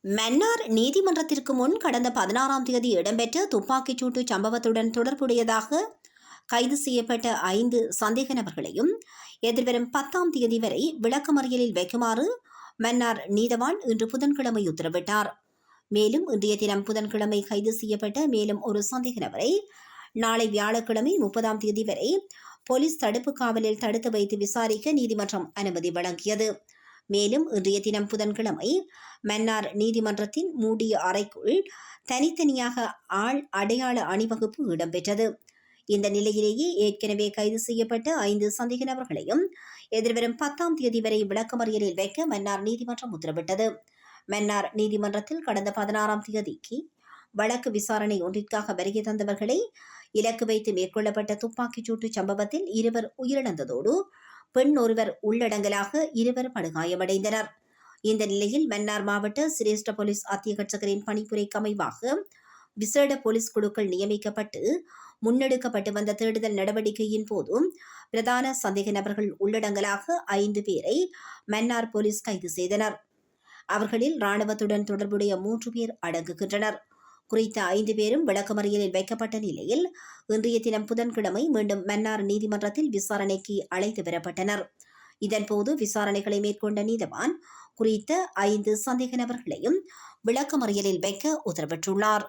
மன்னார் நீதிமன்றத்திற்கு முன் கடந்த 16ஆம் தேதி இடம்பெற்ற துப்பாக்கிச் சூட்டு சம்பவத்துடன் தொடர்புடையதாக கைது செய்யப்பட்ட 5 சந்தேக நபர்களையும் எதிர்வரும் 10ஆம் தேதி வரை விளக்கமறியலில் வைக்குமாறு மன்னார் நீதவான் இன்று புதன்கிழமை உத்தரவிட்டார். மேலும் இன்றைய தினம் புதன்கிழமை கைது செய்யப்பட்ட மேலும் ஒரு சந்தேக நபரை நாளை வியாழக்கிழமை 30ஆம் தேதி வரை போலீஸ் தடுப்பு காவலில் தடுத்து வைத்து விசாரிக்க நீதிமன்றம் அனுமதி வழங்கியது. மேலும் இன்றைய தினம் புதன்கிழமை மன்னார் நீதிமன்றத்தின் மூடிய அறைக்குள் தனித்தனியாக ஆள் அடையாள அணிவகுப்பு இடம்பெற்றது. இந்த நிலையிலேயே ஏற்கனவே கைது செய்யப்பட்ட 5 சந்தேக நபர்களையும் எதிர்வரும் 10ஆம் தேதி வரை விளக்கமறியலில் வைக்க மன்னார் நீதிமன்றம் உத்தரவிட்டது. மன்னார் நீதிமன்றத்தில் கடந்த 16ஆம் தேதிக்கு வழக்கு விசாரணை ஒன்றிற்காக வருகை தந்தவர்களை இலக்கு வைத்து மேற்கொள்ளப்பட்ட துப்பாக்கிச் சூட்டு சம்பவத்தில் 2 உயிரிழந்ததோடு பெண் ஒருவர் உள்ளடங்கலாக 2 படுகாயமடைந்தனர். இந்த நிலையில் மன்னார் மாவட்ட சிரேஷ்ட போலீஸ் அத்தியட்சகரின் பணிப்புரைக்கு அமைவாக விசேட போலீஸ் குழுக்கள் நியமிக்கப்பட்டு முன்னெடுக்கப்பட்டு வந்த தேடுதல் நடவடிக்கையின் போதும் பிரதான சந்தேக நபர்கள் உள்ளடங்கலாக 5 பேரை மன்னார் போலீஸ் கைது செய்தனர். அவர்களில் இராணுவத்துடன் தொடர்புடைய 3 பேர் அடங்குகின்றனர். குறித்த 5 பேரும் விளக்கமறியலில் வைக்கப்பட்ட நிலையில் இன்றைய தினம் புதன்கிழமை மீண்டும் மன்னார் நீதிமன்றத்தில் விசாரணைக்கு அழைத்து வரப்பட்டனர். இதன்போது விசாரணைகளை மேற்கொண்ட நீதவான் குறித்த 5 சந்தேக நபர்களையும் விளக்கமறியலில் வைக்க உத்தரவிட்டுள்ளார்.